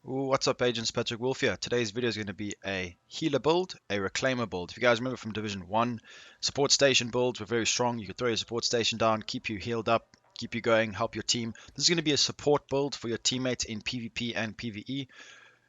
What's up, agents? Patrick Wolf here. Today's video is going to be a healer build, a reclaimer build. If you guys remember from Division 1, support station builds were very strong. You could throw your support station down, keep you healed up, keep you going, help your team. This is going to be a support build for your teammates in PvP and PvE.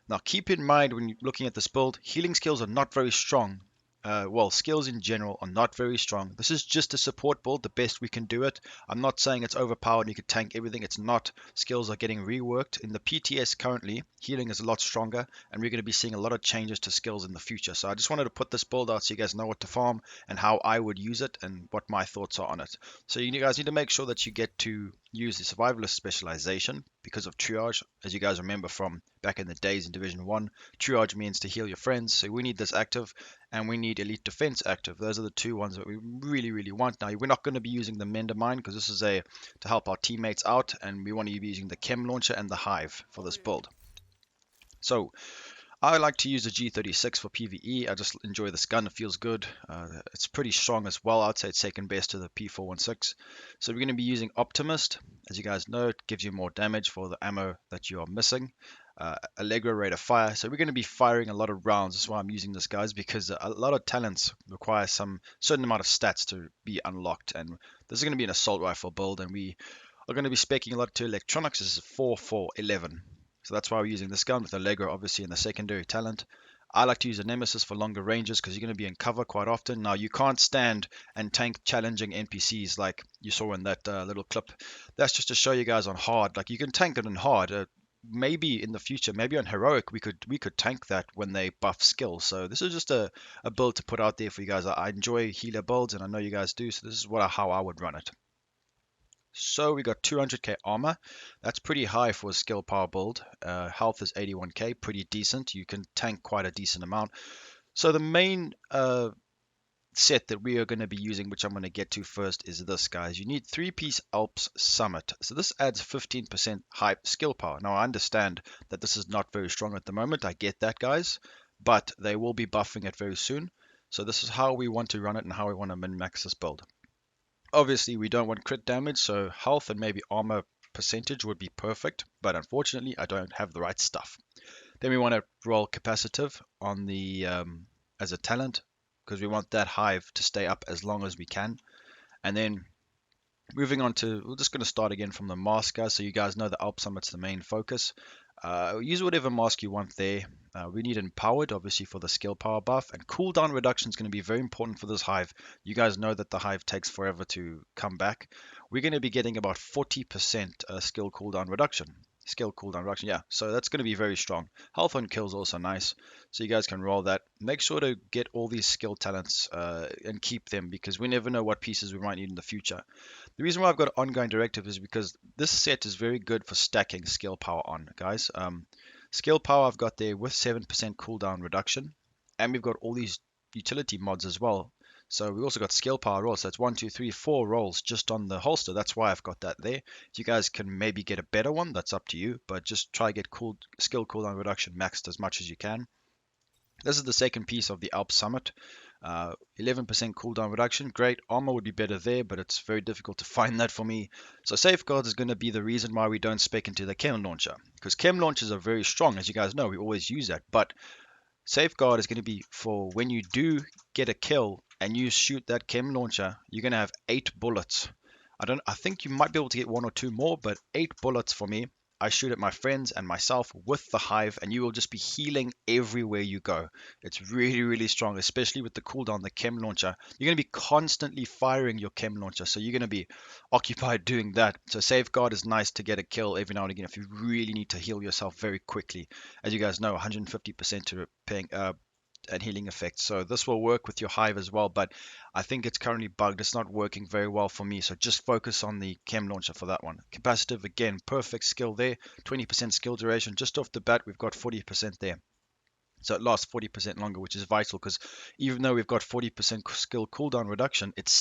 Now, keep in mind when you're looking at this build, healing skills are not very strong. Well, skills in general are not very strong. This is just a support build, the best we can do it. I'm not saying it's overpowered and you could tank everything. It's not. Skills are getting reworked. In the PTS currently, healing is a lot stronger, and we're going to be seeing a lot of changes to skills in the future. So I just wanted to put this build out so you guys know what to farm and how I would use it and what my thoughts are on it. So you guys need to make sure that you get to use the survivalist specialization because of triage. As you guys remember from back in the days in Division 1, triage means to heal your friends. So we need this active, and we need elite defense active. Those are the two ones that we really want. Now, we're not going to be using the mender mine because this is a to help our teammates out, and we want to be using the chem launcher and the hive for this build. So I like to use the G36 for PvE. I just enjoy this gun. It feels good. It's pretty strong as well. I'd say it's second best to the P416. So we're going to be using Optimist. As you guys know, it gives you more damage for the ammo that you are missing. Allegro rate of fire. So we're going to be firing a lot of rounds. That's why I'm using this, guys, because a lot of talents require some certain amount of stats to be unlocked. And this is going to be an assault rifle build, and we are going to be speccing a lot to electronics. This is 4-4-11. So that's why we're using this gun with Allegro, obviously, in the secondary talent. I like to use a Nemesis for longer ranges because you're going to be in cover quite often. Now, you can't stand and tank challenging NPCs like you saw in that little clip. That's just to show you guys on hard. Like, you can tank it in hard. Maybe in the future, maybe on heroic, we could tank that when they buff skills. So this is just a build to put out there for you guys. I enjoy healer builds, and I know you guys do. So this is how I would run it. So we got 200k armor. That's pretty high for a skill power build. Health is 81k, pretty decent. You can tank quite a decent amount. So the main set that we are going to be using, which I'm going to get to first, is this, guys. You need 3-piece Alps Summit. So this adds 15% high skill power. Now I understand that this is not very strong at the moment. I get that, guys, but they will be buffing it very soon. So this is how we want to run it and how we want to min-max this build. Obviously, we don't want crit damage, so health and maybe armor percentage would be perfect, but unfortunately, I don't have the right stuff. Then we want to roll capacitive on the as a talent because we want that hive to stay up as long as we can. And then moving on to, we're just going to start again from the mask, guys, so you guys know the Alp Summit's the main focus. Use whatever mask you want there. We need empowered, obviously, for the skill power buff, and cooldown reduction is going to be very important for this hive. You guys know that the hive takes forever to come back. We're going to be getting about 40% skill cooldown reduction. Skill cooldown reduction, yeah. So that's going to be very strong. Health on kills also nice. So you guys can roll that. Make sure to get all these skill talents and keep them because we never know what pieces we might need in the future. The reason why I've got ongoing directive is because this set is very good for stacking skill power on, guys. Skill power I've got there with 7% cooldown reduction, and we've got all these utility mods as well. So we also got skill power rolls. So it's 1, 2, 3, 4 rolls just on the holster. That's why I've got that there. If you guys can maybe get a better one, that's up to you. But just try get skill cooldown reduction maxed as much as you can. This is the second piece of the Alp Summit. 11% cooldown reduction. Great. Armor would be better there, but it's very difficult to find that for me. So Safeguards is going to be the reason why we don't spec into the Chem Launcher. Because Chem Launchers are very strong, as you guys know. We always use that. But Safeguard is going to be for when you do get a kill and you shoot that Chem Launcher, you're going to have 8 bullets. I think you might be able to get 1 or 2 more, but 8 bullets for me. I shoot at my friends and myself with the hive, and you will just be healing everywhere you go. It's really strong, especially with the cooldown, the chem launcher. You're going to be constantly firing your chem launcher, so you're going to be occupied doing that. So Safeguard is nice to get a kill every now and again if you really need to heal yourself very quickly. As you guys know, 150% to repaying, and healing effects. So this will work with your hive as well, but I think it's currently bugged. It's not working very well for me. So just focus on the chem launcher for that one. Capacitive, again, perfect skill there. 20% skill duration. Just off the bat, we've got 40% there. So it lasts 40% longer, which is vital because even though we've got 40% skill cooldown reduction, it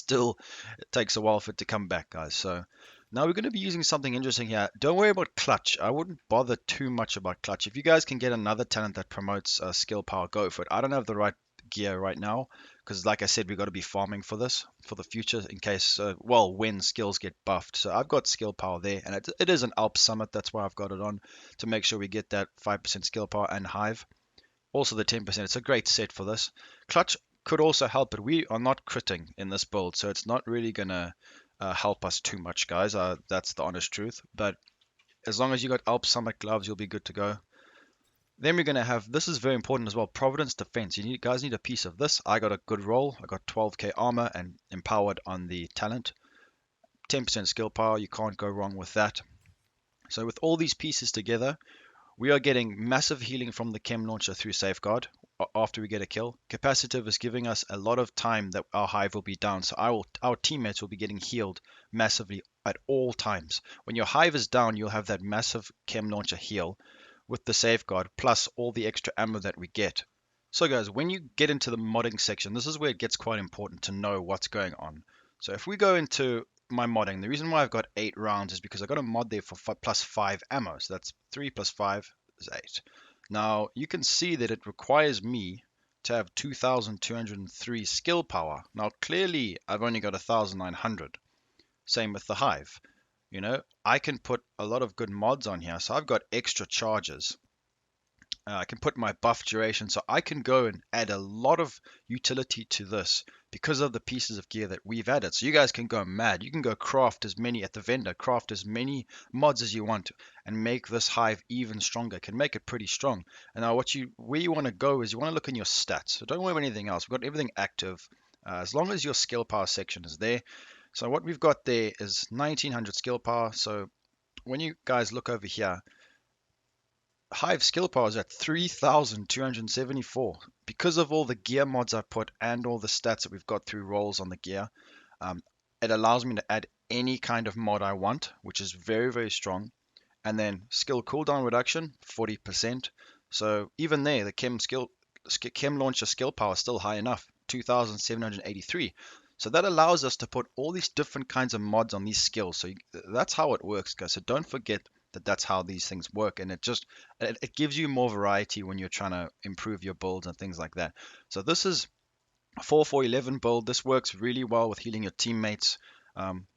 takes a while for it to come back, guys. So now we're going to be using something interesting here. Don't worry about clutch. I wouldn't bother too much about clutch. If you guys can get another talent that promotes skill power, go for it. I don't have the right gear right now, because like I said, we've got to be farming for this for the future in case, when skills get buffed. So I've got skill power there, and it is an Alp Summit. That's why I've got it on, to make sure we get that 5% skill power and hive. Also the 10%. It's a great set for this. Clutch could also help, but we are not critting in this build, so it's not really gonna help us too much, guys. That's the honest truth. But as long as you got Alp Summit gloves, you'll be good to go. Then we're going to have, this is very important as well, Providence Defense. Guys need a piece of this. I got a good roll. I got 12k armor and empowered on the talent. 10% skill power. You can't go wrong with that. So with all these pieces together, we are getting massive healing from the chem launcher through safeguard after we get a kill. Capacitive is giving us a lot of time that our hive will be down. So our teammates will be getting healed massively at all times. When your hive is down, you'll have that massive chem launcher heal with the safeguard plus all the extra ammo that we get. So guys, when you get into the modding section, this is where it gets quite important to know what's going on. So if we go into my modding, the reason why I've got 8 rounds is because I got a mod there for plus 5 ammo. So that's 3 plus 5 is 8. Now you can see that it requires me to have 2,203 skill power. Now clearly I've only got 1,900. Same with the hive. I can put a lot of good mods on here. So I've got extra charges. I can put my buff duration, so I can go and add a lot of utility to this because of the pieces of gear that we've added. So you guys can go mad. You can go craft as many at the vendor, craft as many mods as you want, and make this hive even stronger. Can make it pretty strong. And now where you want to go is you want to look in your stats. So don't worry about anything else. We've got everything active. As long as your skill power section is there. So what we've got there is 1900 skill power. So when you guys look over here, Hive skill power is at 3,274 because of all the gear mods I put and all the stats that we've got through rolls on the gear. Um, it allows me to add any kind of mod I want, which is very, very strong. And then skill cooldown reduction, 40%. So even there, the chem launcher skill power is still high enough, 2,783. So that allows us to put all these different kinds of mods on these skills. So that's how it works, guys. So don't forget that that's how these things work, and it gives you more variety when you're trying to improve your builds and things like that. So this is a 4-4-11 build. This works really well with healing your teammates,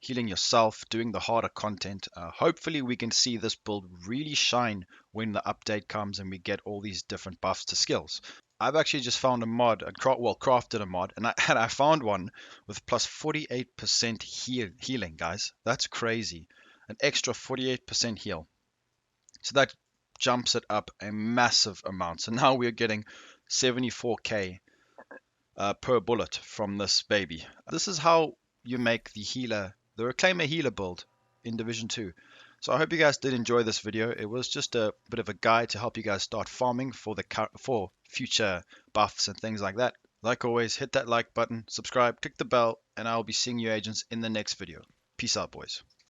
healing yourself, doing the harder content. Hopefully we can see this build really shine when the update comes and we get all these different buffs to skills. I've actually just found a mod, crafted a mod, and I found one with plus 48% healing, guys. That's crazy. An extra 48% heal. So that jumps it up a massive amount. So now we're getting 74k per bullet from this baby. This is how you make the Reclaimer healer build in Division 2. So I hope you guys did enjoy this video. It was just a bit of a guide to help you guys start farming for future buffs and things like that. Like always, hit that like button, subscribe, click the bell, and I'll be seeing you agents in the next video. Peace out, boys.